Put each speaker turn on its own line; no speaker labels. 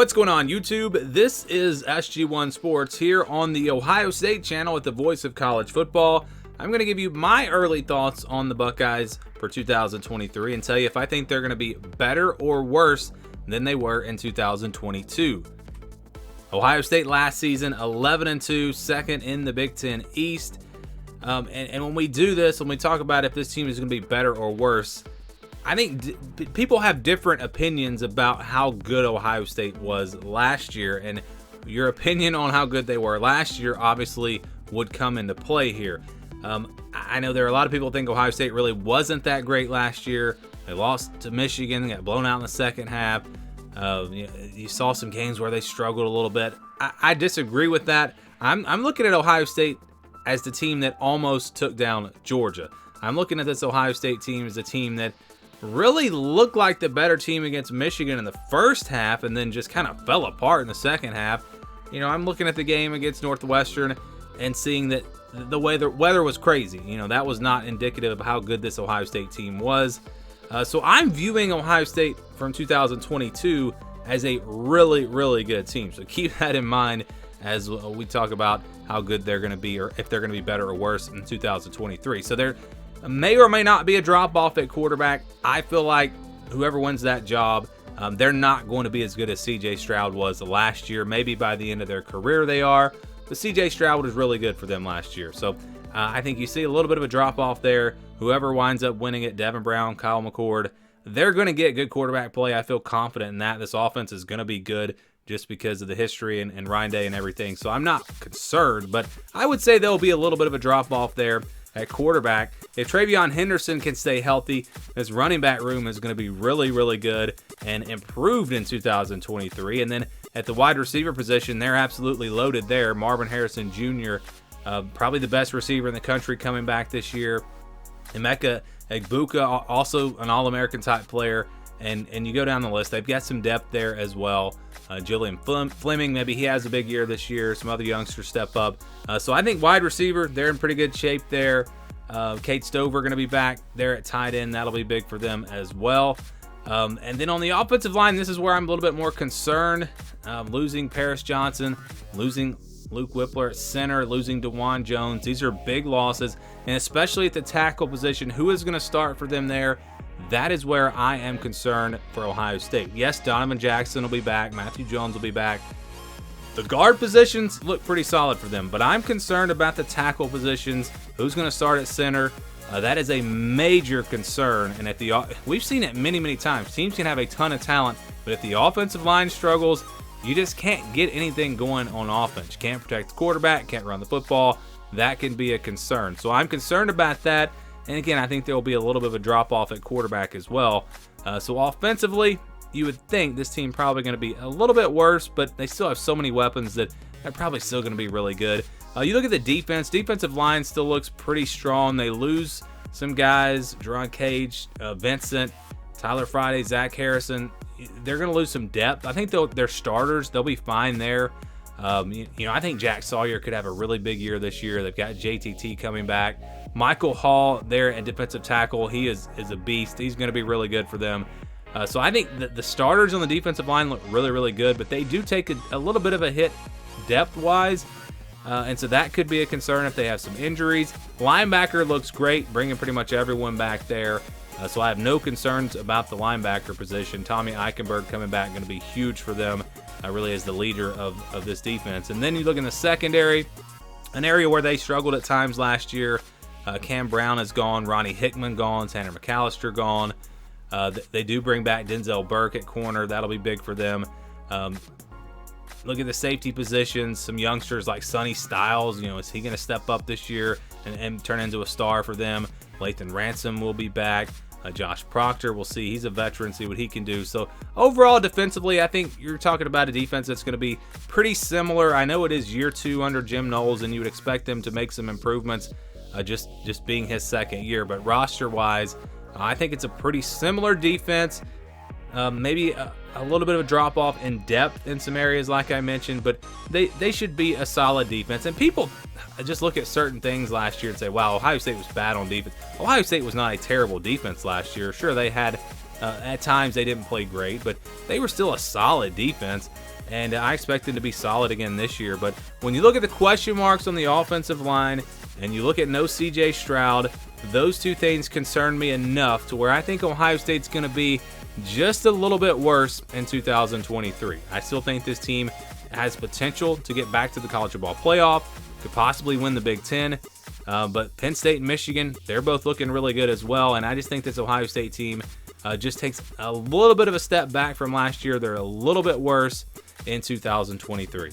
What's going on, YouTube? This is SG1 Sports here on the Ohio State channel at the voice of college football. I'm going to give you my early thoughts on the Buckeyes for 2023 and tell you if I think they're going to be better or worse than they were in 2022. Ohio State last season, 11-2, second in the Big Ten East. And when we do this, when we talk about if this team is going to be better or worse, I think people have different opinions about how good Ohio State was last year, and your opinion on how good they were last year obviously would come into play here. I know there are a lot of people who think Ohio State really wasn't that great last year. They lost to Michigan, got blown out in the second half. You saw some games where they struggled a little bit. I disagree with that. I'm looking at Ohio State as the team that almost took down Georgia. I'm looking at this Ohio State team as a team that really looked like the better team against Michigan in the first half and then just kind of fell apart in the second half. You know, I'm looking at the game against Northwestern and seeing that the weather was crazy. You know, that was not indicative of how good this Ohio State team was. So I'm viewing Ohio State from 2022 as a really, really good team. So keep that in mind as we talk about how good they're going to be or if they're going to be better or worse in 2023. So there may or may not be a drop-off at quarterback. I feel like whoever wins that job, they're not going to be as good as C.J. Stroud was last year. Maybe by the end of their career they are, but C.J. Stroud was really good for them last year. So I think you see a little bit of a drop-off there. Whoever winds up winning it, Devin Brown, Kyle McCord, they're going to get good quarterback play. I feel confident in that. This offense is going to be good just because of the history and Ryan Day and everything. So I'm not concerned, but I would say there'll be a little bit of a drop-off there at quarterback. If TreVeyon Henderson can stay healthy, this running back room is going to be really, really good and improved in 2023. And then at the wide receiver position, they're absolutely loaded there. Marvin Harrison Jr., probably the best receiver in the country coming back this year. Emeka Egbuka, also an All-American type player. And you go down the list, they've got some depth there as well. Julian Fleming, maybe he has a big year this year. Some other youngsters step up. So I think wide receiver, they're in pretty good shape there. Kate Stover going to be back there at tight end. That'll be big for them as well. And then on the offensive line, this is where I'm a little bit more concerned. Losing Paris Johnson, losing Luke Whippler at center, losing DeJuan Jones. These are big losses, and especially at the tackle position, who is going to start for them there? That is where I am concerned for Ohio State. Yes, Donovan Jackson will be back. Matthew Jones will be back. The guard positions look pretty solid for them, but I'm concerned about the tackle positions. Who's going to start at center? That is a major concern, and we've seen it many, many times. Teams can have a ton of talent, but if the offensive line struggles, you just can't get anything going on offense. You can't protect the quarterback, can't run the football. That can be a concern. So I'm concerned about that. And again, I think there will be a little bit of a drop-off at quarterback as well. So offensively, you would think this team probably going to be a little bit worse, but they still have so many weapons that they're probably still going to be really good. You look at the defense. Defensive line still looks pretty strong. They lose some guys, Jerron Cage, Vincent, Tyler Friday, Zach Harrison. They're going to lose some depth. I think they're starters. They'll be fine there. I think Jack Sawyer could have a really big year this year. They've got JTT coming back. Michael Hall there at defensive tackle. He is a beast. He's going to be really good for them. So I think that the starters on the defensive line look really, really good, but they do take a little bit of a hit depth-wise. And so that could be a concern if they have some injuries. Linebacker looks great, bringing pretty much everyone back there. So I have no concerns about the linebacker position. Tommy Eichenberg coming back, going to be huge for them, really as the leader of this defense. And then you look in the secondary, an area where they struggled at times last year. Cam Brown is gone, Ronnie Hickman gone, Tanner McAllister gone. They do bring back Denzel Burke at corner. That'll be big for them. Look at the safety positions. Some youngsters like Sonny Styles. Is he going to step up this year and turn into a star for them? Lathan Ransom will be back. Josh Proctor, we'll see. He's a veteran, see what he can do. So overall, defensively, I think you're talking about a defense that's going to be pretty similar. I know it is year 2 under Jim Knowles, and you would expect them to make some improvements just being his second year. But roster-wise, I think it's a pretty similar defense. Maybe a little bit of a drop-off in depth in some areas, like I mentioned, but they should be a solid defense. And people just look at certain things last year and say, wow, Ohio State was bad on defense. Ohio State was not a terrible defense last year. Sure, they had At times they didn't play great, but they were still a solid defense, and I expect them to be solid again this year. But when you look at the question marks on the offensive line and you look at no CJ Stroud, those two things concern me enough to where I think Ohio State's going to be just a little bit worse in 2023. I still think this team has potential to get back to the college football playoff, could possibly win the Big Ten, but Penn State and Michigan, they're both looking really good as well, and I just think this Ohio State team just takes a little bit of a step back from last year. They're a little bit worse in 2023.